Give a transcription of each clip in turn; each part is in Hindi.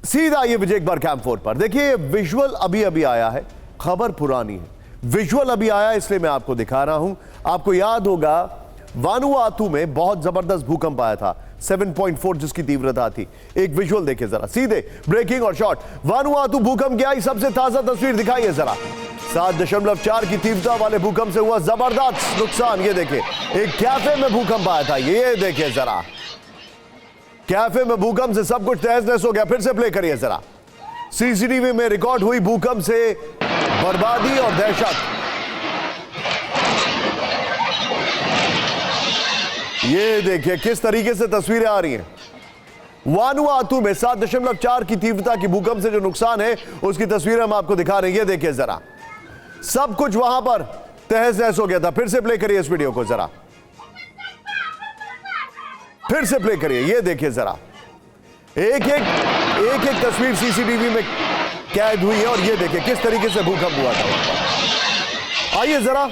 सीधा ये विजय एक बार कैंप 4 पर देखिए, विजुअल अभी अभी आया है, खबर पुरानी है। विजुअल अभी आया इसलिए मैं आपको दिखा रहा हूं। आपको याद होगा वानुआतू में बहुत जबरदस्त भूकंप आया था, 7.4 जिसकी तीव्रता थी। एक विजुअल देखिए जरा, सीधे ब्रेकिंग और शॉट। वानुआतू भूकंप की आई सबसे ताजा तस्वीर दिखाइए जरा। 7.4 की तीव्रता वाले भूकंप से हुआ जबरदस्त नुकसान। ये देखिए, एक कैफे में भूकंप आया था। ये देखिए जरा, कैफे में भूकंप से सब कुछ तहस नहस हो गया। फिर से प्ले करिए जरा। सीसीटीवी में रिकॉर्ड हुई भूकंप से बर्बादी और दहशत। ये देखिए किस तरीके से तस्वीरें आ रही हैं। वानुआतू में 7.4 की तीव्रता की भूकंप से जो नुकसान है उसकी तस्वीरें हम आपको दिखा रहे हैं। ये देखिए जरा, सब कुछ वहां पर तहस नहस हो गया था। फिर से प्ले करिए इस वीडियो को जरा, फिर से प्ले करिए। ये देखिए जरा, एक एक तस्वीर सीसीटीवी में कैद हुई है और ये देखिए किस तरीके से भूकंप हुआ था। आइए जरा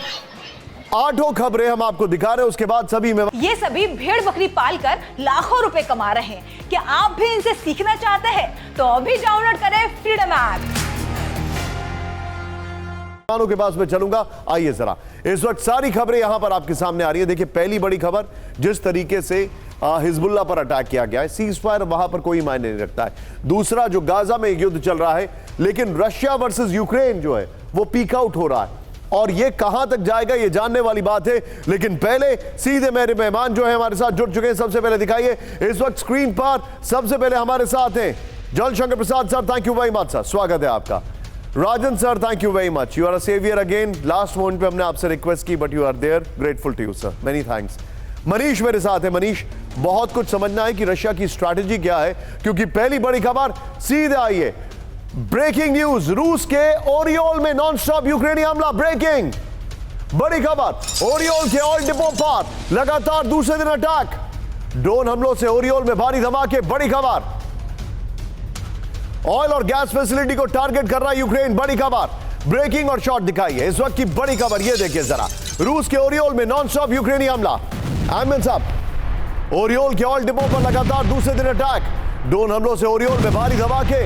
8 खबरें हम आपको दिखा रहे हैं, उसके बाद सभी में। ये सभी भेड़ बकरी पालकर लाखों रुपए कमा रहे हैं। क्या आप भी इनसे सीखना चाहते हैं तो अभी डाउनलोड करें फ्रीडम ऐप। के पास मैं चलूंगा। आइए जरा, इस वक्त सारी खबरें यहां पर आपके सामने आ रही है। देखिए, पहली बड़ी खबर, जिस तरीके से हिजबुल्लाह पर अटैक किया गया है, सीज फायर वहां पर कोई मायने नहीं रखता है। दूसरा, जो गाजा में युद्ध चल रहा है, लेकिन रशिया वर्सेस यूक्रेन जो है वो पीक आउट हो रहा है और ये कहां तक जाएगा ये जानने वाली बात है। लेकिन पहले सीधे मेरे मेहमान जो है हमारे साथ जुड़ चुके हैं, सबसे पहले दिखाइए इस वक्त स्क्रीन पर। सबसे पहले हमारे साथ हैं Jalshankar Prasad sir, thank you very much sir, स्वागत है आपका। Rajan sir, thank you very much, you are a saviour again. Last moment पे हमने आपसे रिक्वेस्ट की but you are there, grateful to you sir, many thanks. Manish मेरे साथ है। मनीष, बहुत कुछ समझना है कि रशिया की स्ट्रैटेजी क्या है, क्योंकि पहली बड़ी खबर सीधे आई है। ब्रेकिंग न्यूज, रूस के ओरियोल में नॉनस्टॉप यूक्रेनी हमला। ब्रेकिंग बड़ी खबर, ओरियोल के ऑयल डिपो पर लगातार दूसरे दिन अटैक। ड्रोन हमलों से ओरियोल में भारी धमाके। बड़ी खबर, ऑयल और गैस फैसिलिटी को टारगेट कर रहा है यूक्रेन। बड़ी खबर, ब्रेकिंग और शॉट दिखाइए इस वक्त की बड़ी खबर। ये देखिए जरा, रूस के ओरियोल में नॉनस्टॉप यूक्रेनी हमला। आमिन साहब, ओरियोल के ऑयल डिपो पर लगातार दूसरे दिन अटैक। ड्रोन हमलों से ओरियोल में भारी धमाके।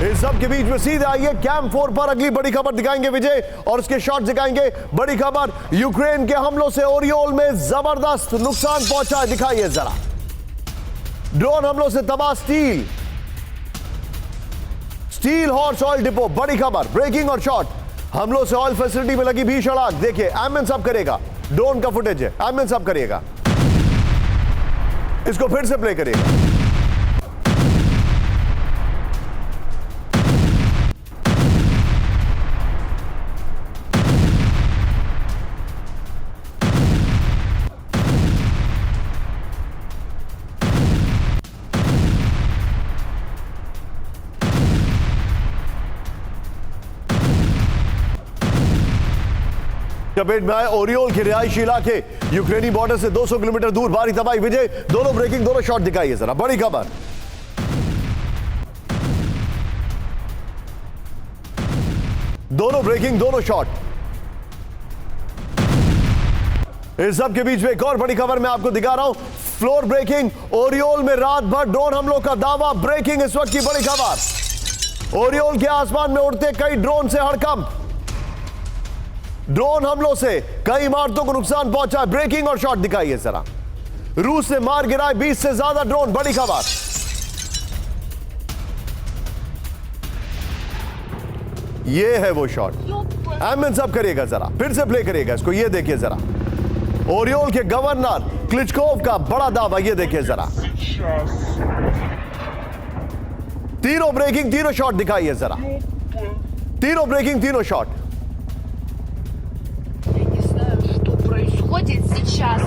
इस सब के बीच में सीधे आइए कैंप 4 पर अगली बड़ी खबर दिखाएंगे विजय, और उसके शॉट दिखाएंगे। बड़ी खबर, यूक्रेन के हमलों से ओरियोल में जबरदस्त नुकसान पहुंचा है। दिखाइए जरा, ड्रोन हमलों से तबाह स्टील हॉर्स ऑयल डिपो। बड़ी खबर, ब्रेकिंग और शॉट, हमलों से ऑयल फैसिलिटी में लगी भीषण आग। देखिए, एमएन साहब करेगा, ड्रोन का फुटेज है, एमएन साहब करिएगा, इसको फिर से प्ले करिएगा। चपेट में आए ओरियोल के रिहायशी इलाके, यूक्रेनी बॉर्डर से 200 किलोमीटर दूर। भारी तबाही। विजय, दोनों ब्रेकिंग, दोनों शॉट दिखाइए जरा। बड़ी खबर, दोनों ब्रेकिंग, दोनों शॉट। इस सब के बीच में एक और बड़ी खबर मैं आपको दिखा रहा हूं। फ्लोर ब्रेकिंग, ओरियोल में रात भर ड्रोन हमलों का दावा। ब्रेकिंग इस वक्त की बड़ी खबर, ओरियोल के आसमान में उड़ते कई ड्रोन से हड़कंप। ड्रोन हमलों से कई इमारतों को नुकसान पहुंचा है। ब्रेकिंग और शॉट दिखाइए जरा, रूस ने मार गिराए 20 से ज्यादा ड्रोन। बड़ी खबर, ये है वो शॉट। एमएन साहब करिएगा जरा, फिर से प्ले करिएगा इसको। ये देखिए जरा, ओरियोल के गवर्नर क्लिचकोव का बड़ा दावा। ये देखिए जरा, तीनों ब्रेकिंग, तीनों शॉट दिखाइए जरा, तीनों ब्रेकिंग, तीनों शॉट। Сейчас.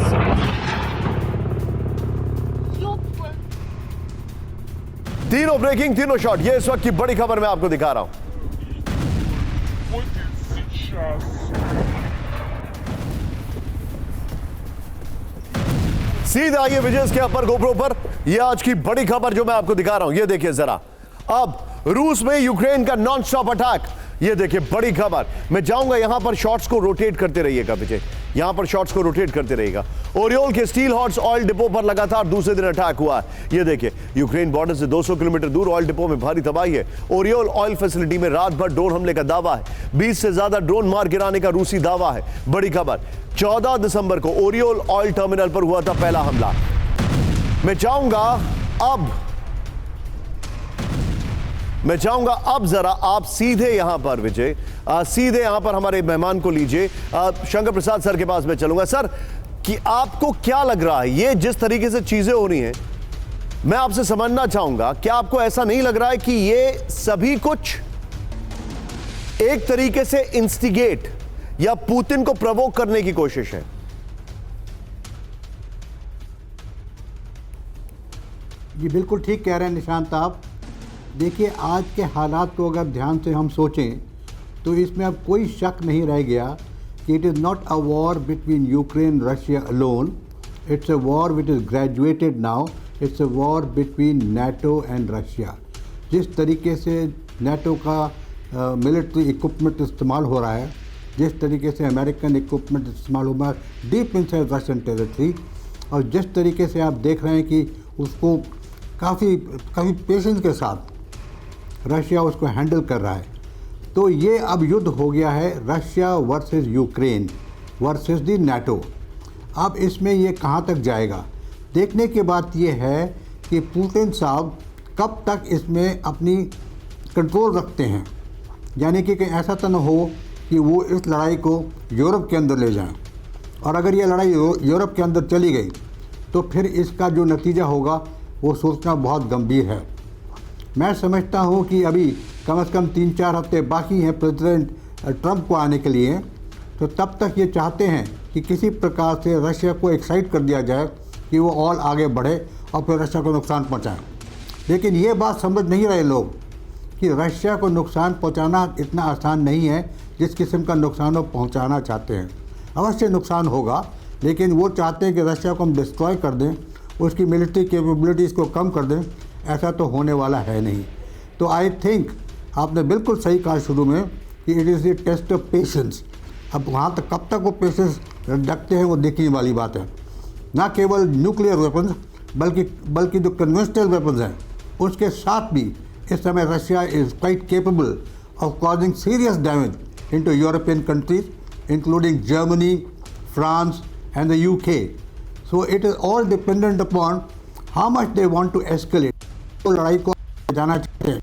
तीनों ब्रेकिंग, तीनों शॉट। ये इस वक्त की बड़ी खबर मैं आपको दिखा रहा हूं। सीधे आइए विजय के अपर गोप्रो पर। यह आज की बड़ी खबर जो मैं आपको दिखा रहा हूं। ये देखिए जरा, अब रूस में यूक्रेन का नॉन स्टॉप अटैक। ये देखिए बड़ी खबर। मैं चाहूंगा यहां पर शॉट्स को रोटेट करते रहिएगा विजय। यहां पर शॉट्स को रोटेट करते रहेगा। ओरियोल के स्टील हॉर्स ऑयल डिपो पर लगातार दूसरे दिन अटैक हुआ है। ये देखिए, यूक्रेन बॉर्डर से 200 किलोमीटर दूर ऑयल डिपो में भारी तबाही है। ओरियोल ऑयल फैसिलिटी में रात भर ड्रोन हमले का दावा है। 20 से ज्यादा ड्रोन मार गिराने का रूसी दावा है। बड़ी खबर, 14 दिसंबर को ओरियोल ऑयल टर्मिनल पर हुआ था पहला हमला। मैं चाहूंगा अब जरा आप सीधे यहां पर विजय, सीधे यहां पर हमारे मेहमान को लीजिए। शंकर प्रसाद सर के पास मैं चलूंगा। सर, कि आपको क्या लग रहा है, ये जिस तरीके से चीजें हो रही हैं, मैं आपसे समझना चाहूंगा, क्या आपको ऐसा नहीं लग रहा है कि ये सभी कुछ एक तरीके से इंस्टिगेट या पुतिन को प्रवोक करने की कोशिश है? जी बिल्कुल ठीक कह रहे हैं निशांत आप। देखिए, आज के हालात को अगर ध्यान से हम सोचें तो इसमें अब कोई शक नहीं रह गया कि it is not a war between Ukraine Russia alone, it's a war which is graduated now, it's a war between NATO and Russia. जिस तरीके से नाटो का मिलिट्री इक्विपमेंट इस्तेमाल हो रहा है, जिस तरीके से अमेरिकन इक्विपमेंट इस्तेमाल हो रहा है डीप इनसाइड रशियन टेरिटरी, और जिस तरीके से आप देख रहे हैं कि उसको काफ़ी पेशेंस के साथ रशिया उसको हैंडल कर रहा है, तो ये अब युद्ध हो गया है रशिया वर्सेस यूक्रेन वर्सेस दी नाटो। अब इसमें ये कहाँ तक जाएगा, देखने की बात ये है कि पुतिन साहब कब तक इसमें अपनी कंट्रोल रखते हैं। यानी कि ऐसा तो न हो कि वो इस लड़ाई को यूरोप के अंदर ले जाएं, और अगर ये लड़ाई यूरोप के अंदर चली गई तो फिर इसका जो नतीजा होगा वो सोचना बहुत गंभीर है। मैं समझता हूँ कि अभी कम से कम 3-4 हफ्ते बाकी हैं प्रेसिडेंट ट्रंप को आने के लिए, तो तब तक ये चाहते हैं कि किसी प्रकार से रशिया को एक्साइट कर दिया जाए कि वो और आगे बढ़े और फिर रशिया को नुकसान पहुँचाएँ। लेकिन ये बात समझ नहीं रहे लोग कि रशिया को नुकसान पहुँचाना इतना आसान नहीं है जिस किस्म का नुकसान वो पहुँचाना चाहते हैं। अवश्य नुकसान होगा, लेकिन वो चाहते हैं कि रशिया को हम डिस्ट्रॉय कर दें, उसकी मिलिट्री कैपेबिलिटीज़ को कम कर दें। ऐसा तो होने वाला है नहीं। तो आई थिंक आपने बिल्कुल सही कहा शुरू में कि it is the test of patience. अब वहाँ तक कब तक वो पेशेंस रखते हैं वो देखने वाली बात है। ना केवल न्यूक्लियर वेपन्स बल्कि जो कन्वेंशनल वेपन्स हैं उसके साथ भी इस समय Russia is quite capable of causing serious damage into European countries including Germany, France and the UK. So it is all dependent upon how much they want to escalate. तो लड़ाई को जाना चाहते हैं।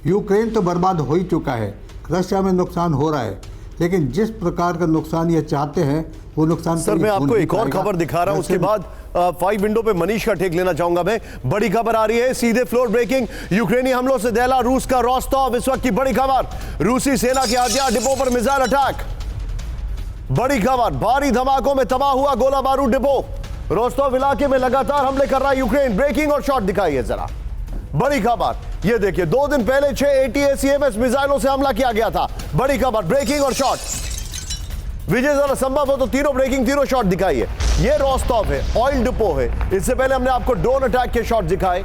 यूक्रेन तो बर्बाद हो ही चुका है, रशिया में नुकसान हो रहा है, लेकिन जिस प्रकार का नुकसान ये चाहते हैं वो नुकसान। सर, मैं आपको एक और खबर दिखा रहा हूं, उसके बाद 5 विंडो पे मनीष का टेक लेना चाहूंगा मैं। बड़ी खबर आ रही है, सीधे फ्लोर ब्रेकिंग। यूक्रेनी हमलों से दहला रूस का रोस्टोव। इस वक्त की बड़ी खबर, रूसी सेना के हथियार डिपो पर मिसाइल अटैक। बड़ी खबर, भारी धमाकों में तबाह हुआ गोला बारूद डिपो। रोस्टोव इलाके में लगातार हमले कर रहा है यूक्रेन। ब्रेकिंग और शॉट दिखाइए जरा। बड़ी खबर, ये देखिए, 2 दिन पहले 6 ATACMS मिसाइलों से हमला किया गया था। बड़ी खबर, ब्रेकिंग और शॉट। विजय, जरा संभव हो तो तीनों ब्रेकिंग, तीनों शॉट दिखाइए। ये रोस्टोव है, ऑयल डिपो है। इससे पहले हमने आपको ड्रोन अटैक के शॉट दिखाए।